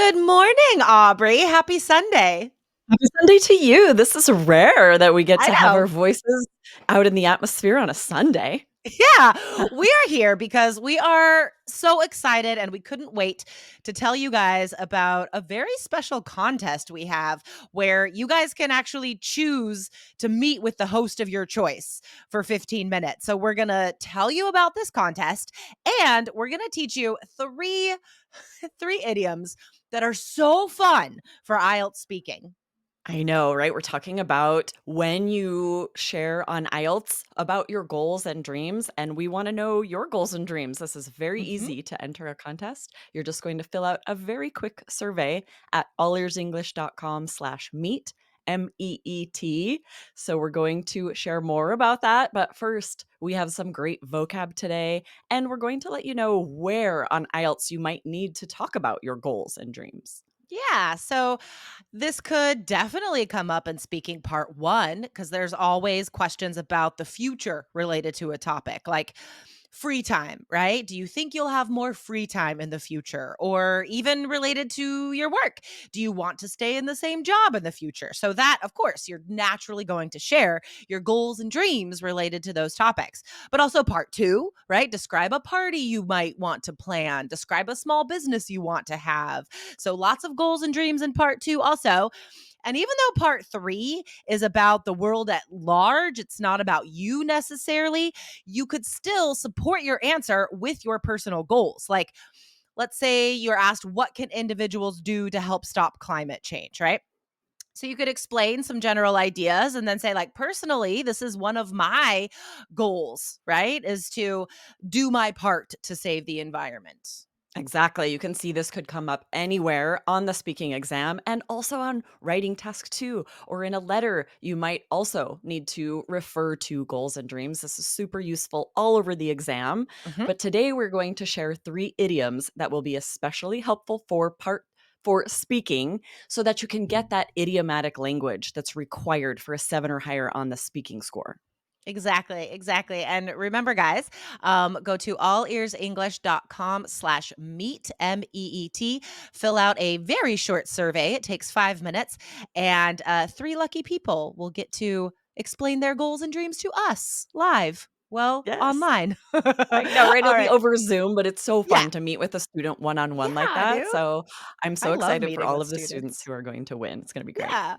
Good morning, Aubrey. Happy Sunday. Happy Sunday to you. This is rare that we get I to have know. our voices out in the atmosphere on a Sunday. Yeah, we are here because we are so excited and we couldn't wait to tell you guys about a very special contest we have where you guys can actually choose to meet with the host of your choice for 15 minutes. So we're going to tell you about this contest and we're going to teach you three idioms that are so fun for IELTS speaking. I know, right? We're talking about when you share on IELTS about your goals and dreams, and we want to know your goals and dreams. This is very Mhm. easy to enter a contest. You're just going to fill out a very quick survey at allearsenglish.com/meet. MEET. So we're going to share more about that. But first, we have some great vocab today, and we're going to let you know where on IELTS you might need to talk about your goals and dreams. Yeah, so this could definitely come up in speaking part one because there's always questions about the future related to a topic, like free time, right? Do you think you'll have more free time in the future? Or even related to your work? Do you want to stay in the same job in the future? So, that, of course, you're naturally going to share your goals and dreams related to those topics. But also, part two, right? Describe a party you might want to plan, describe a small business you want to have. So, lots of goals and dreams in part two, also. And even though part three is about the world at large, it's not about you necessarily, you could still support your answer with your personal goals. Like, let's say you're asked, what can individuals do to help stop climate change, right? So you could explain some general ideas and then say, like, personally, this is one of my goals, right? Is to do my part to save the environment. Exactly. You can see this could come up anywhere on the speaking exam and also on writing task 2 or in a letter. You might also need to refer to goals and dreams. This is super useful all over the exam. Mhm. But today we're going to share 3 idioms that will be especially helpful for speaking so that you can get that idiomatic language that's required for a 7 or higher on the speaking score. Exactly, exactly. And remember, guys, go to allearsenglish.com/meet, MEET. Fill out a very short survey. It takes 5 minutes. And three lucky people will get to explain their goals and dreams to us live. Well, Yes. online. All I know, right? It'll be right. over Zoom, but it's so Yeah. fun to meet with a student one-on-one like Yeah, that. dude. So I'm I so love excited for meeting all with of the students students. who are going to win. It's going to be great. Yeah.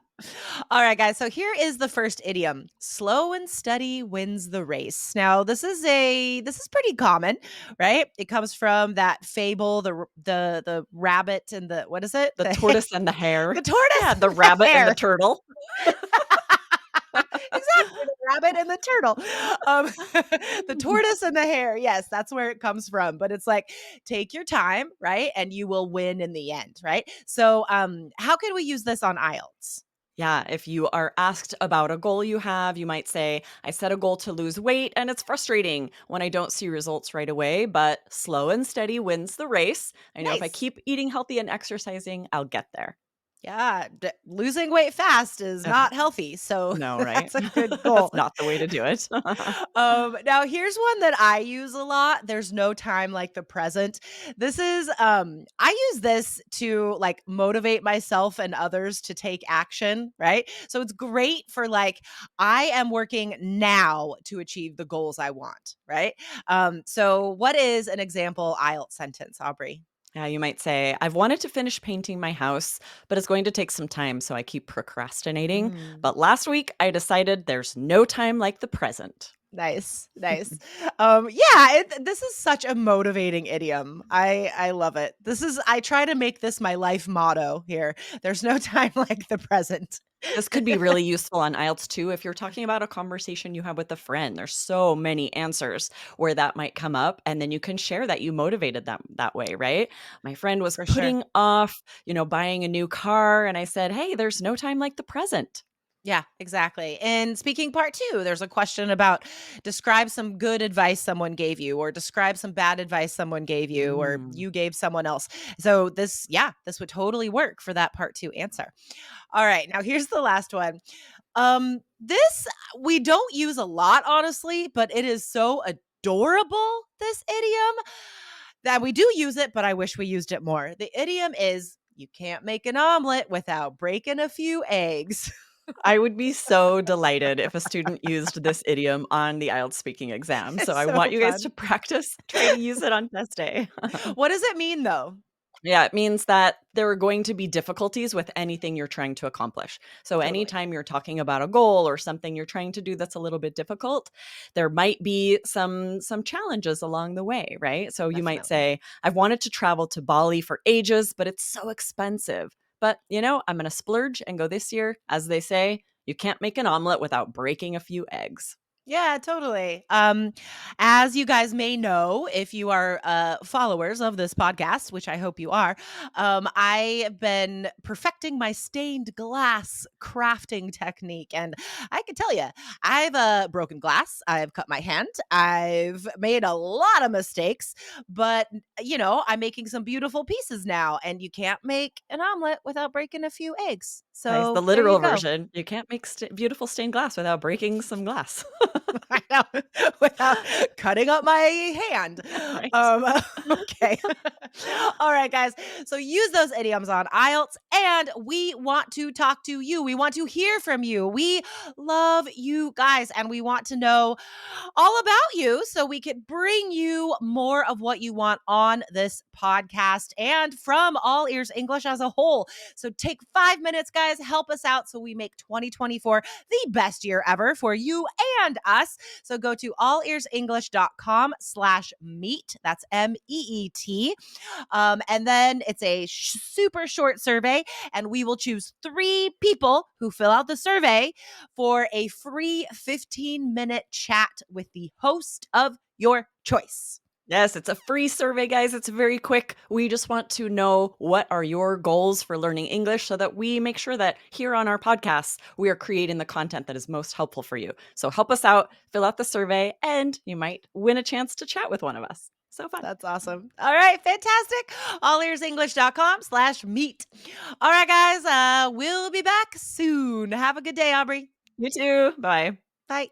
All right, guys. So here is the first idiom. Slow and steady wins the race. Now, this is pretty common, right? It comes from that fable, the rabbit and the what is it? The The tortoise and the hare. the tortoise Yeah, the and the rabbit and the hare. turtle. Exactly, the rabbit and the turtle. The tortoise and the hare. Yes, that's where it comes from. But it's like, take your time, right? And you will win in the end, right? So, how can we use this on IELTS? Yeah, if you are asked about a goal you have, you might say, I set a goal to lose weight and it's frustrating when I don't see results right away, but slow and steady wins the race. I know if I Nice. keep eating healthy and exercising, I'll get there. Yeah, losing weight fast is Ugh, not healthy, so no, right? that's a good That's goal. not the way to do it. Now here's one that I use a lot. There's no time like the present. This is I use this to like motivate myself and others to take action, right? So it's great for like I am working now to achieve the goals I want, right? So what is an example IELTS sentence, Aubrey? Yeah, you might say, I've wanted to finish painting my house, but it's going to take some time, so I keep procrastinating. Mm. But last week, I decided there's no time like the present. Nice, nice. Yeah, this is such a motivating idiom. I love it. I try to make this my life motto here. There's no time like the present. This could be really useful on IELTS too if you're talking about a conversation you have with a friend. There's so many answers where that might come up, and then you can share that you motivated them that way, right? My friend was For sure. putting off, buying a new car, and I said, "Hey, there's no time like the present." Yeah, exactly. And speaking part two, there's a question about describe some good advice someone gave you, or describe some bad advice someone gave you, or Mm. you gave someone else. So this would totally work for that part two answer. All right, now here's the last one. This we don't use a lot, honestly, but it is so adorable, this idiom, that we do use it, but I wish we used it more. The idiom is You can't make an omelet without breaking a few eggs. I would be so delighted if a student used this idiom on the IELTS speaking exam, so It's I so want you guys to fun. practice, try to use it on test day. What does it mean though? Yeah, it means that there are going to be difficulties with anything you're trying to accomplish. So Totally. anytime you're talking about a goal or something you're trying to do that's a little bit difficult, there might be some challenges along the way, right? So you might Definitely. say, I've wanted to travel to Bali for ages, but it's so expensive. But, I'm going to splurge and go this year. As they say, you can't make an omelet without breaking a few eggs. Yeah, totally. As you guys may know, if you are followers of this podcast, which I hope you are, I have been perfecting my stained glass crafting technique, and I can tell you, I've broken glass, I've cut my hand, I've made a lot of mistakes, but I'm making some beautiful pieces now, and you can't make an omelet without breaking a few eggs. Nice. The So there you literal go. version, you can't make beautiful stained glass without breaking some glass. I know, without cutting up my hand. Right. Um, okay. All right, guys. So use those idioms on IELTS, and we want to talk to you. We want to hear from you. We love you guys, and we want to know all about you so we could bring you more of what you want on this podcast and from All Ears English as a whole. So take 5 minutes, guys. Help us out so we make 2024 the best year ever for you and us. So go to allearsenglish.com/meet. That's MEET. And then it's a super short survey, and we will choose 3 people who fill out the survey for a free 15-minute chat with the host of your choice. Yes, it's a free survey, guys. It's very quick. We just want to know what are your goals for learning English so that we make sure that here on our podcasts, we are creating the content that is most helpful for you. So help us out, fill out the survey, and you might win a chance to chat with one of us. So fun. That's awesome. All right, fantastic. allearsenglish.com/meet. All right, guys, we'll be back soon. Have a good day, Aubrey. You too. Bye. Bye.